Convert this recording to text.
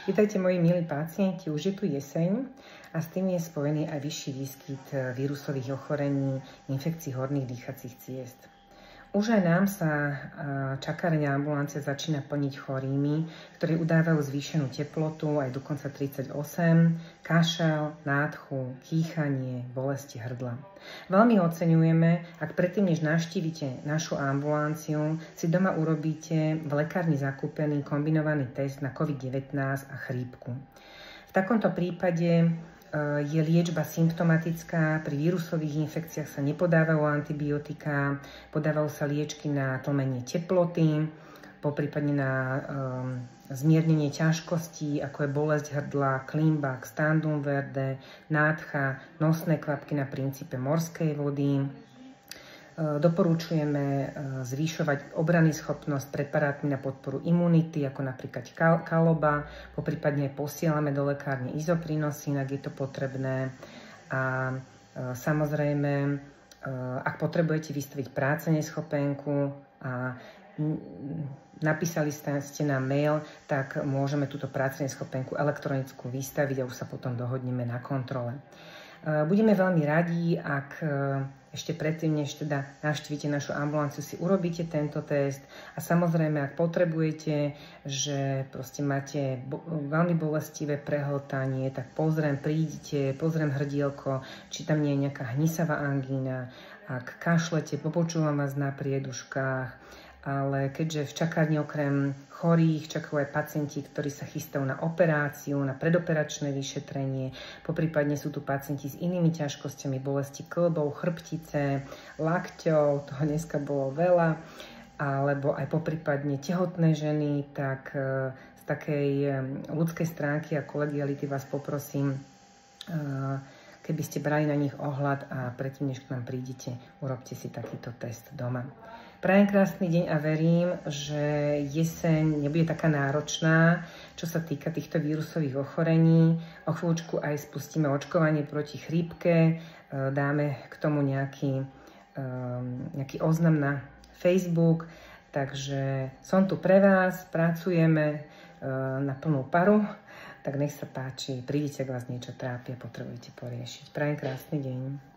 Vítajte moji milí pacienti, už je tu jeseň a s tým je spojený aj vyšší výskyt vírusových ochorení, infekcií horných dýchacích ciest. Už aj nám sa čakáreňa ambulancia začína plniť chorými, ktorí udávajú zvýšenú teplotu, aj dokonca 38, kašel, nádchu, kýchanie, bolesti hrdla. Veľmi oceňujeme, ak predtým, než navštívite našu ambulanciu, si doma urobíte v lekárni zakúpený kombinovaný test na COVID-19 a chrípku. V takomto prípade je liečba symptomatická, pri vírusových infekciách sa nepodávajú antibiotika, podávajú sa liečky na tlmenie teploty, poprípadne na zmiernenie ťažkostí, ako je bolesť hrdla, klimbak, standum verde, nádcha, nosné kvapky na princípe morskej vody. Doporučujeme zvýšovať obranyschopnosť preparátmi na podporu imunity, ako napríklad kaloba, poprípadne posielame do lekárne izoprinosín, ak je to potrebné. A samozrejme, ak potrebujete vystaviť práce neschopenku a napísali ste nám mail, tak môžeme túto práce neschopenku elektronickú vystaviť a už sa potom dohodneme na kontrole. Budeme veľmi radi, ak ešte predtým, než teda navštívite našu ambulanciu, si urobíte tento test a samozrejme, ak potrebujete, že proste máte veľmi bolestivé prehltanie, tak prídite, pozriem hrdielko, či tam nie je nejaká hnisavá angína, ak kašlete, popočúvam vás na prieduškách, ale keďže v čakárni okrem chorých čakajú aj pacienti, ktorí sa chystajú na operáciu, na predoperačné vyšetrenie, poprípadne sú tu pacienti s inými ťažkosťami, bolesti klbov, chrbtice, lakťov, toho dneska bolo veľa, alebo aj poprípadne tehotné ženy, tak z takej ľudskej stránky a kolegiality vás poprosím, keby ste brali na nich ohľad a predtým, než k nám prídete, urobte si takýto test doma. Prajem krásny deň a verím, že jeseň nebude taká náročná, čo sa týka týchto vírusových ochorení. O chvíľučku aj spustíme očkovanie proti chrípke, dáme k tomu nejaký oznam na Facebook, takže som tu pre vás, pracujeme na plnú paru, tak nech sa páči, prídite, ak vás niečo trápi a potrebujete poriešiť. Prajem krásny deň.